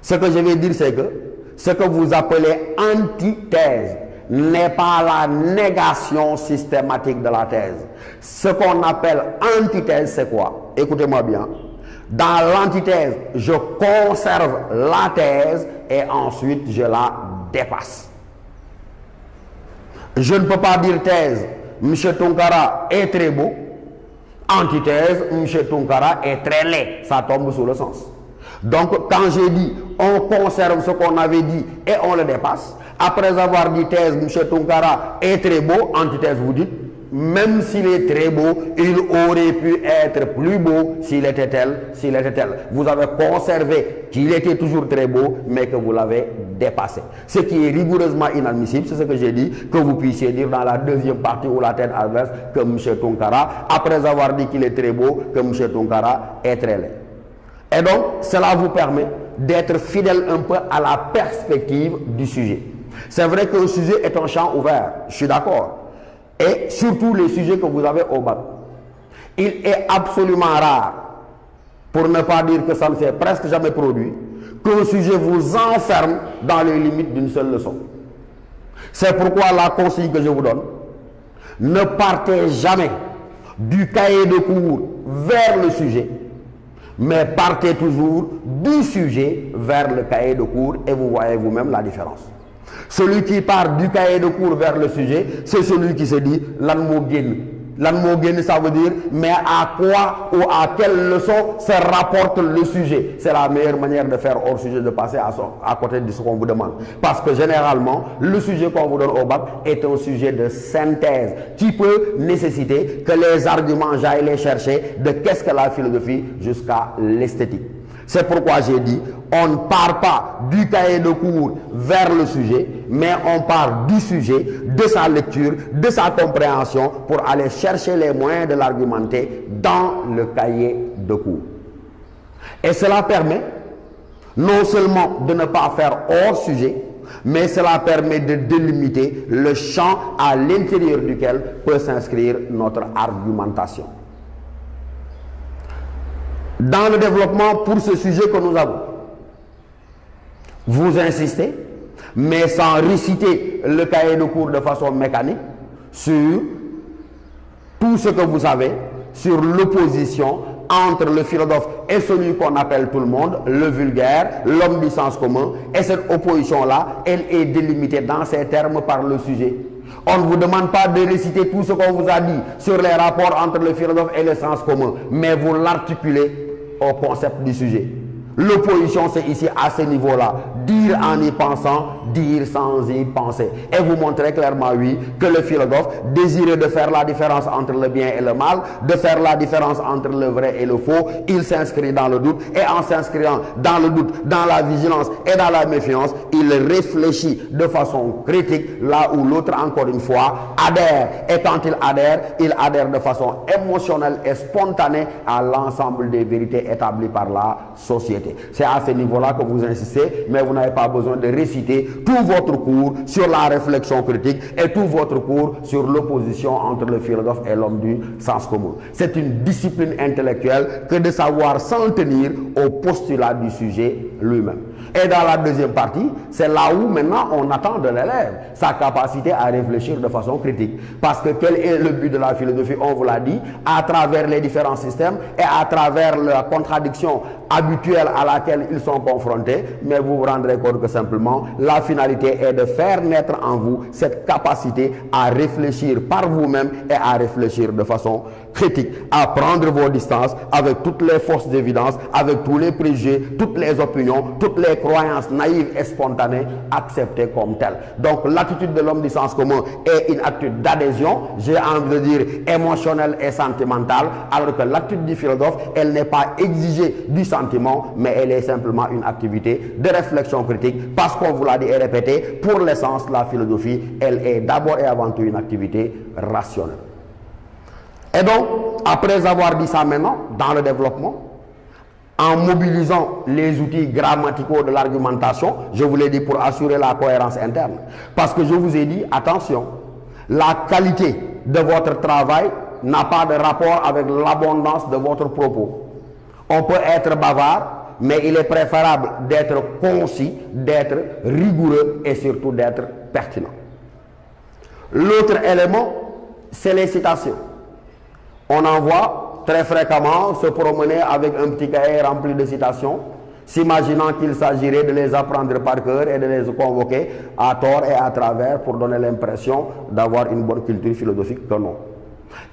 Ce que je vais dire, c'est que ce que vous appelez antithèse n'est pas la négation systématique de la thèse. Ce qu'on appelle antithèse, c'est quoi? Écoutez-moi bien. Dans l'antithèse, je conserve la thèse et ensuite je la dépasse. Je ne peux pas dire thèse, M. Tounkara est très beau. Antithèse, M. Tounkara est très laid. Ça tombe sous le sens. Donc, quand j'ai dit, on conserve ce qu'on avait dit et on le dépasse, après avoir dit thèse, M. Tounkara est très beau, antithèse, vous dites, même s'il est très beau, il aurait pu être plus beau s'il était tel, s'il était tel. Vous avez conservé qu'il était toujours très beau, mais que vous l'avez dépassé. Ce qui est rigoureusement inadmissible, c'est ce que j'ai dit, que vous puissiez dire dans la deuxième partie ou la tête adverse que M. Tounkara, après avoir dit qu'il est très beau, que M. Tounkara est très laid. Et donc, cela vous permet d'être fidèle un peu à la perspective du sujet. C'est vrai que le sujet est un champ ouvert, je suis d'accord. Et surtout les sujets que vous avez au bac. Il est absolument rare, pour ne pas dire que ça ne s'est presque jamais produit, qu'un sujet vous enferme dans les limites d'une seule leçon. C'est pourquoi la consigne que je vous donne, ne partez jamais du cahier de cours vers le sujet, mais partez toujours du sujet vers le cahier de cours et vous voyez vous-même la différence. Celui qui part du cahier de cours vers le sujet, c'est celui qui se dit lan mo génn. Lan mo génn, ça veut dire mais à quoi ou à quelle leçon se rapporte le sujet. C'est la meilleure manière de faire hors sujet, de passer à côté de ce qu'on vous demande. Parce que généralement, le sujet qu'on vous donne au bac est un sujet de synthèse qui peut nécessiter que les arguments j'aille les chercher de qu'est-ce que la philosophie jusqu'à l'esthétique. C'est pourquoi j'ai dit, on ne part pas du cahier de cours vers le sujet, mais on part du sujet, de sa lecture, de sa compréhension, pour aller chercher les moyens de l'argumenter dans le cahier de cours. Et cela permet non seulement de ne pas faire hors sujet, mais cela permet de délimiter le champ à l'intérieur duquel peut s'inscrire notre argumentation. Dans le développement pour ce sujet que nous avons, vous insistez, mais sans réciter le cahier de cours de façon mécanique, sur tout ce que vous savez, sur l'opposition entre le philosophe et celui qu'on appelle tout le monde, le vulgaire, l'homme du sens commun, et cette opposition-là, elle est délimitée dans ces termes par le sujet. On ne vous demande pas de réciter tout ce qu'on vous a dit sur les rapports entre le philosophe et le sens commun, mais vous l'articulez au concept du sujet. L'opposition, c'est ici à ce niveau-là. Dire en y pensant, dire sans y penser. Et vous montrez clairement, oui, que le philosophe désirait de faire la différence entre le bien et le mal, de faire la différence entre le vrai et le faux. Il s'inscrit dans le doute, et en s'inscrivant dans le doute, dans la vigilance et dans la méfiance, il réfléchit de façon critique, là où l'autre, encore une fois, adhère. Et quand il adhère de façon émotionnelle et spontanée à l'ensemble des vérités établies par la société. C'est à ce niveau-là que vous insistez, mais vous n'avez pas besoin de réciter tout votre cours sur la réflexion critique et tout votre cours sur l'opposition entre le philosophe et l'homme du sens commun. C'est une discipline intellectuelle que de savoir s'en tenir au postulat du sujet lui-même. Et dans la deuxième partie, c'est là où maintenant on attend de l'élève sa capacité à réfléchir de façon critique. Parce que quel est le but de la philosophie? On vous l'a dit, à travers les différents systèmes et à travers la contradiction habituelle à laquelle ils sont confrontés, mais vous vous rendrez compte que simplement la finalité est de faire naître en vous cette capacité à réfléchir par vous-même et à réfléchir de façon critique, à prendre vos distances avec toutes les fausses évidences, avec tous les préjugés, toutes les opinions, toutes les croyances naïves et spontanées acceptées comme telles. Donc l'attitude de l'homme du sens commun est une attitude d'adhésion, j'ai envie de dire émotionnelle et sentimentale, alors que l'attitude du philosophe, elle n'est pas exigée du sentiment, mais elle est simplement une activité de réflexion critique, parce qu'on vous l'a dit et répété, pour l'essence, la philosophie, elle est d'abord et avant tout une activité rationnelle. Et donc, après avoir dit ça maintenant, dans le développement, en mobilisant les outils grammaticaux de l'argumentation, je vous l'ai dit pour assurer la cohérence interne. Parce que je vous ai dit, attention, la qualité de votre travail n'a pas de rapport avec l'abondance de votre propos. On peut être bavard, mais il est préférable d'être concis, d'être rigoureux et surtout d'être pertinent. L'autre élément, c'est les citations. On en voit très fréquemment se promener avec un petit cahier rempli de citations, s'imaginant qu'il s'agirait de les apprendre par cœur et de les convoquer à tort et à travers pour donner l'impression d'avoir une bonne culture philosophique que non.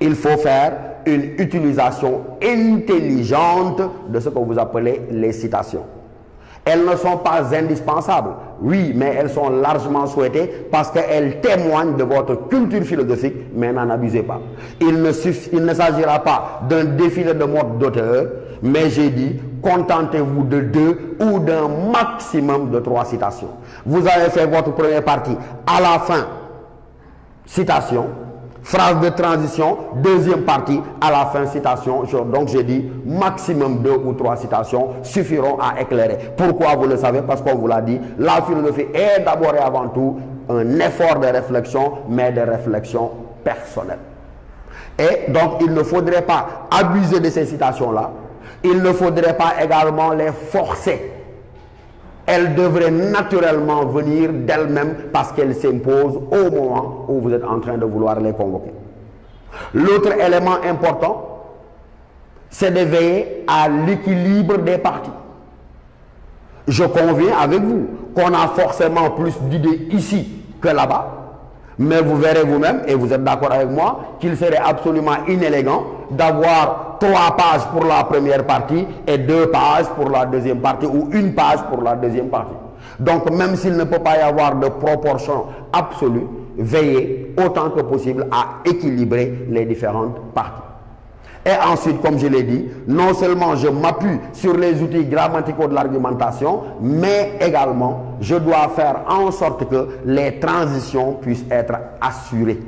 Il faut faire une utilisation intelligente de ce que vous appelez les citations. Elles ne sont pas indispensables, oui, mais elles sont largement souhaitées parce qu'elles témoignent de votre culture philosophique, mais n'en abusez pas. Il ne s'agira pas d'un défilé de mode d'auteur, mais j'ai dit, contentez-vous de 2 ou d'un maximum de 3 citations. Vous avez fait votre première partie, à la fin, citation, phrase de transition, deuxième partie, à la fin, citation. Donc j'ai dit, maximum 2 ou 3 citations suffiront à éclairer. Pourquoi vous le savez? Parce qu'on vous l'a dit, la philosophie est d'abord et avant tout un effort de réflexion, mais de réflexion personnelle. Et donc il ne faudrait pas abuser de ces citations-là. Il ne faudrait pas également les forcer. Elles devraient naturellement venir d'elles-mêmes parce qu'elles s'imposent au moment où vous êtes en train de vouloir les convoquer. L'autre élément important, c'est de veiller à l'équilibre des parties. Je conviens avec vous qu'on a forcément plus d'idées ici que là-bas, mais vous verrez vous-même, et vous êtes d'accord avec moi, qu'il serait absolument inélégant d'avoir 3 pages pour la première partie et 2 pages pour la deuxième partie ou 1 page pour la deuxième partie. Donc même s'il ne peut pas y avoir de proportion absolue, veillez autant que possible à équilibrer les différentes parties. Et ensuite, comme je l'ai dit, non seulement je m'appuie sur les outils grammaticaux de l'argumentation, mais également je dois faire en sorte que les transitions puissent être assurées.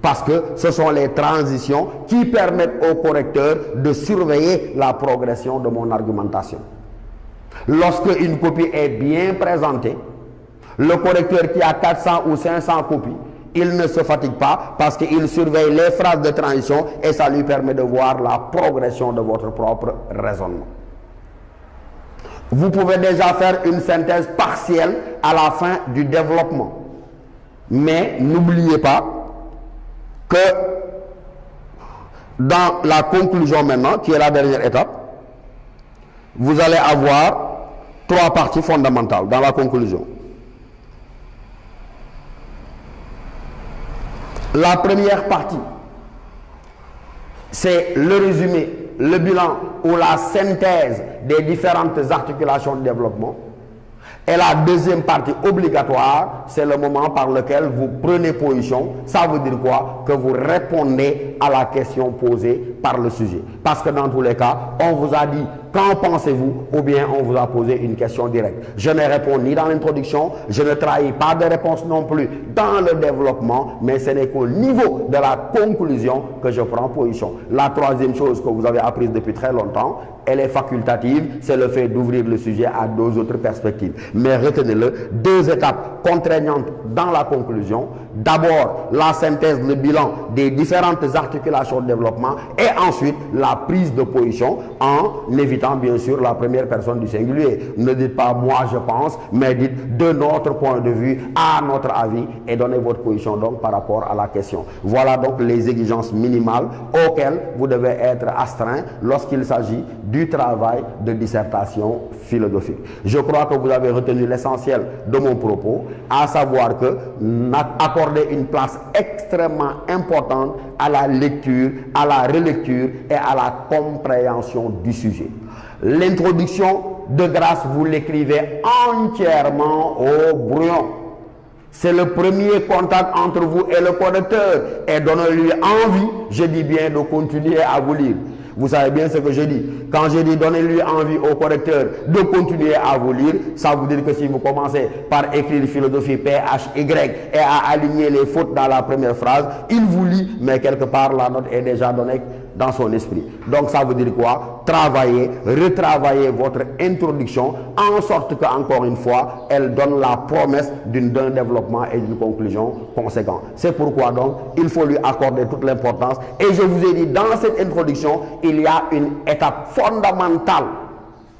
Parce que ce sont les transitions qui permettent au correcteur de surveiller la progression de mon argumentation. Lorsque une copie est bien présentée, le correcteur qui a 400 ou 500 copies, il ne se fatigue pas parce qu'il surveille les phrases de transition et ça lui permet de voir la progression de votre propre raisonnement. Vous pouvez déjà faire une synthèse partielle à la fin du développement. Mais n'oubliez pas que dans la conclusion maintenant, qui est la dernière étape, vous allez avoir 3 parties fondamentales dans la conclusion. La première partie, c'est le résumé, le bilan ou la synthèse des différentes articulations de développement. Et la deuxième partie obligatoire, c'est le moment par lequel vous prenez position. Ça veut dire quoi? Que vous répondez à la question posée par le sujet. Parce que dans tous les cas, on vous a dit qu'en pensez-vous, ou bien on vous a posé une question directe. Je ne réponds ni dans l'introduction, je ne trahis pas de réponse non plus dans le développement, mais ce n'est qu'au niveau de la conclusion que je prends position. La troisième chose que vous avez apprise depuis très longtemps, elle est facultative, c'est le fait d'ouvrir le sujet à 2 autres perspectives. Mais retenez-le, 2 étapes contraignantes dans la conclusion. D'abord, la synthèse, le bilan des différentes articulations de développement et ensuite la prise de position en évitant bien sûr la première personne du singulier. Ne dites pas moi je pense, mais dites de notre point de vue, à notre avis et donnez votre position donc par rapport à la question. Voilà donc les exigences minimales auxquelles vous devez être astreint lorsqu'il s'agit du travail de dissertation philosophique. Je crois que vous avez retenu l'essentiel de mon propos, à savoir que accorder une place extrêmement importante à la lecture, à la relecture et à la compréhension du sujet. L'introduction, de grâce, vous l'écrivez entièrement au brouillon. C'est le premier contact entre vous et le correcteur et donnez-lui envie, je dis bien, de continuer à vous lire. Vous savez bien ce que je dis. Quand je dis donnez-lui envie au correcteur de continuer à vous lire, ça veut dire que si vous commencez par écrire philosophie PHY et à aligner les fautes dans la première phrase, il vous lit, mais quelque part la note est déjà donnée dans son esprit. Donc ça veut dire quoi? Travaillez, retravaillez votre introduction en sorte que, encore une fois, elle donne la promesse d'un développement et d'une conclusion conséquente. C'est pourquoi donc il faut lui accorder toute l'importance. Et je vous ai dit, dans cette introduction, il y a une étape fondamentale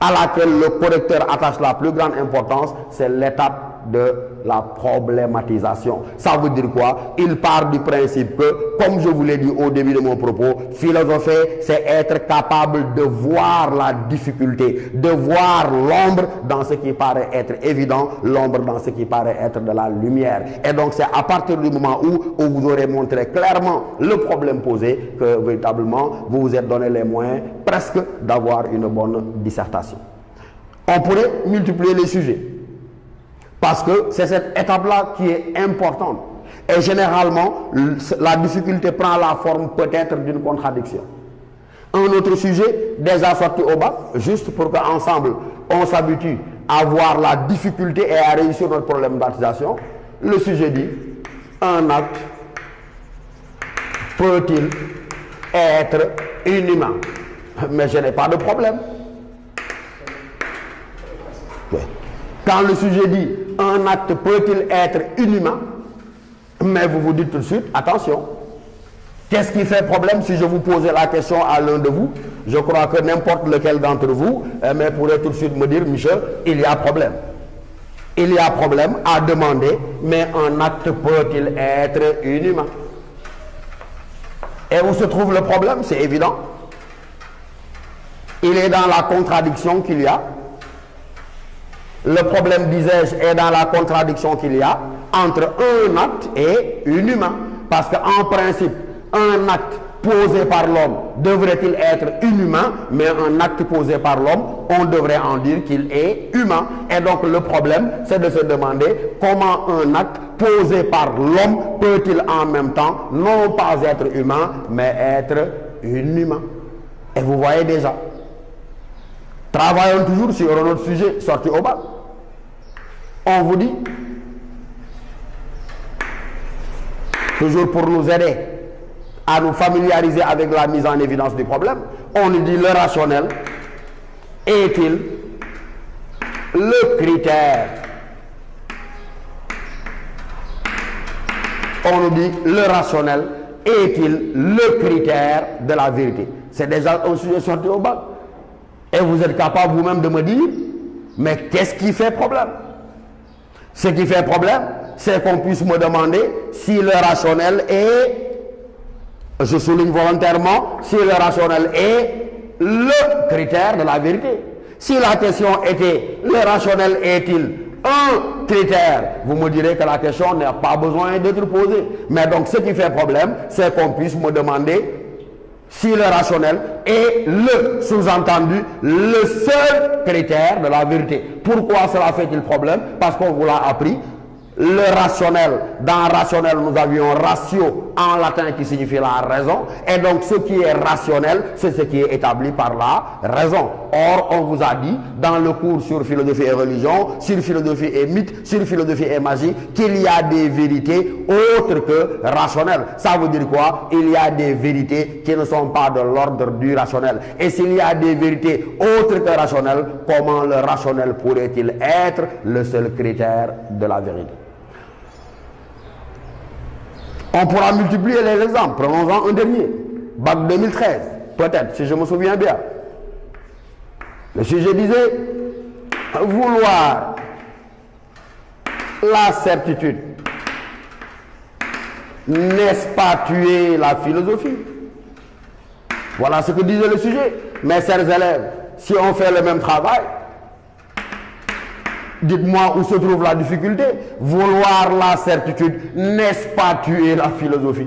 à laquelle le correcteur attache la plus grande importance, c'est l'étape de la problématisation. Ça veut dire quoi? Il part du principe que, comme je vous l'ai dit au début de mon propos, philosopher, c'est être capable de voir la difficulté, de voir l'ombre dans ce qui paraît être évident, l'ombre dans ce qui paraît être de la lumière. Et donc c'est à partir du moment où vous aurez montré clairement le problème posé que véritablement vous vous êtes donné les moyens presque d'avoir une bonne dissertation. On pourrait multiplier les sujets. Parce que c'est cette étape-là qui est importante. Et généralement, la difficulté prend la forme peut-être d'une contradiction. Un autre sujet, déjà sorti au bac, juste pour qu'ensemble, on s'habitue à voir la difficulté et à réussir notre problématisation. Le sujet dit, un acte peut-il être inhumain? Mais je n'ai pas de problème. Oui. Quand le sujet dit un acte peut-il être inhumain, mais vous vous dites tout de suite, attention, qu'est-ce qui fait problème si je vous posais la question à l'un de vous? Je crois que n'importe lequel d'entre vous mais pourrait tout de suite me dire, Michel, il y a problème. Il y a problème à demander, mais un acte peut-il être inhumain? Et où se trouve le problème? C'est évident. Il est dans la contradiction qu'il y a. Le problème, disais-je, est dans la contradiction qu'il y a entre un acte et inhumain. Parce qu'en principe, un acte posé par l'homme devrait-il être inhumain, mais un acte posé par l'homme, on devrait en dire qu'il est humain. Et donc le problème, c'est de se demander comment un acte posé par l'homme peut-il en même temps non pas être humain, mais être inhumain. Et vous voyez déjà. Travaillons toujours sur un autre sujet sorti au bac. On vous dit, toujours pour nous aider à nous familiariser avec la mise en évidence du problème, on nous dit le rationnel est-il le critère? On nous dit le rationnel est-il le critère de la vérité? C'est déjà un sujet sorti au bac. Et vous êtes capable vous-même de me dire, mais qu'est-ce qui fait problème? Ce qui fait problème, c'est qu'on puisse me demander si le rationnel est, je souligne volontairement, si le rationnel est le critère de la vérité. Si la question était, le rationnel est-il un critère, vous me direz que la question n'a pas besoin d'être posée. Mais donc ce qui fait problème, c'est qu'on puisse me demander si le rationnel est le, sous-entendu, le seul critère de la vérité. Pourquoi cela fait-il problème? Parce qu'on vous l'a appris. Le rationnel, dans rationnel, nous avions ratio en latin qui signifie la raison. Et donc, ce qui est rationnel, c'est ce qui est établi par la raison. Or, on vous a dit, dans le cours sur philosophie et religion, sur philosophie et mythe, sur philosophie et magie, qu'il y a des vérités autres que rationnelles. Ça veut dire quoi? Il y a des vérités qui ne sont pas de l'ordre du rationnel. Et s'il y a des vérités autres que rationnelles, comment le rationnel pourrait-il être le seul critère de la vérité? On pourra multiplier les exemples. Prenons-en un dernier. Bac 2013, peut-être, si je me souviens bien. Le sujet disait, vouloir la certitude, n'est-ce pas tuer la philosophie? Voilà ce que disait le sujet. Mes chers élèves, si on fait le même travail, dites-moi où se trouve la difficulté. Vouloir la certitude, n'est-ce pas tuer la philosophie?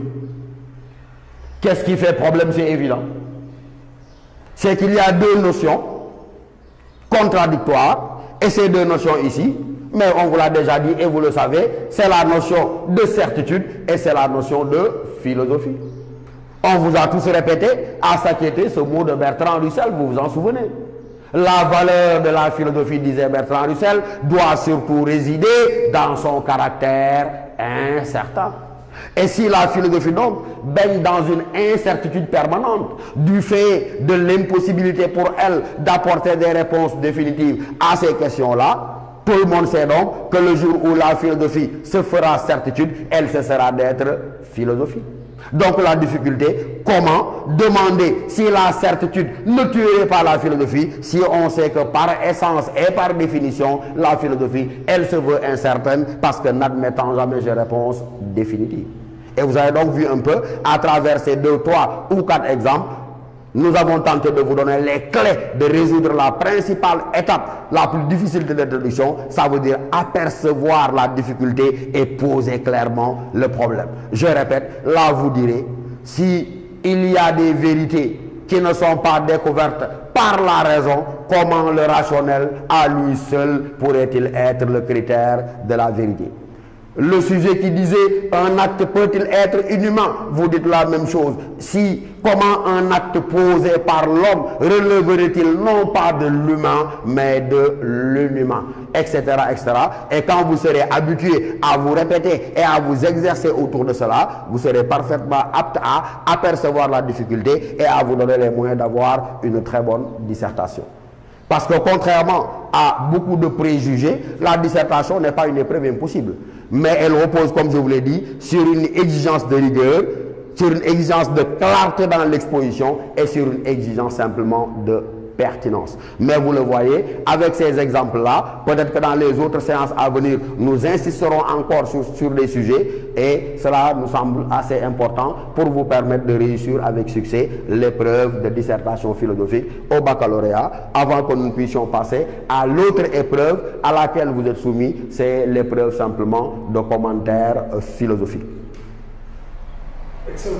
Qu'est-ce qui fait problème? C'est évident. C'est qu'il y a deux notions contradictoires, et ces deux notions ici, mais on vous l'a déjà dit et vous le savez, c'est la notion de certitude et c'est la notion de philosophie. On vous a tous répété à s'inquiéter ce mot de Bertrand Russell, vous vous en souvenez? La valeur de la philosophie, disait Bertrand Russell, doit surtout résider dans son caractère incertain. Et si la philosophie donc baigne dans une incertitude permanente du fait de l'impossibilité pour elle d'apporter des réponses définitives à ces questions-là, tout le monde sait donc que le jour où la philosophie se fera certitude, elle cessera d'être philosophie. Donc la difficulté, comment demander si la certitude ne tuerait pas la philosophie, si on sait que par essence et par définition, la philosophie, elle se veut incertaine parce que n'admettant jamais de réponse définitive. Et vous avez donc vu un peu, à travers ces 2, 3 ou 4 exemples, nous avons tenté de vous donner les clés de résoudre la principale étape, la plus difficile de l'introduction. Ça veut dire apercevoir la difficulté et poser clairement le problème. Je répète, là vous direz, si il y a des vérités qui ne sont pas découvertes par la raison, comment le rationnel à lui seul pourrait-il être le critère de la vérité? Le sujet qui disait un acte peut-il être inhumain, vous dites la même chose. Si, comment un acte posé par l'homme releverait-il non pas de l'humain, mais de l'inhumain, etc., etc. Et quand vous serez habitué à vous répéter et à vous exercer autour de cela, vous serez parfaitement apte à apercevoir la difficulté et à vous donner les moyens d'avoir une très bonne dissertation. Parce que contrairement à beaucoup de préjugés, la dissertation n'est pas une épreuve impossible. Mais elle repose, comme je vous l'ai dit, sur une exigence de rigueur, sur une exigence de clarté dans l'exposition et sur une exigence simplement de pertinence. Mais vous le voyez, avec ces exemples-là, peut-être que dans les autres séances à venir, nous insisterons encore sur des sujets et cela nous semble assez important pour vous permettre de réussir avec succès l'épreuve de dissertation philosophique au baccalauréat avant que nous puissions passer à l'autre épreuve à laquelle vous êtes soumis, c'est l'épreuve simplement de commentaires philosophiques. Excellent.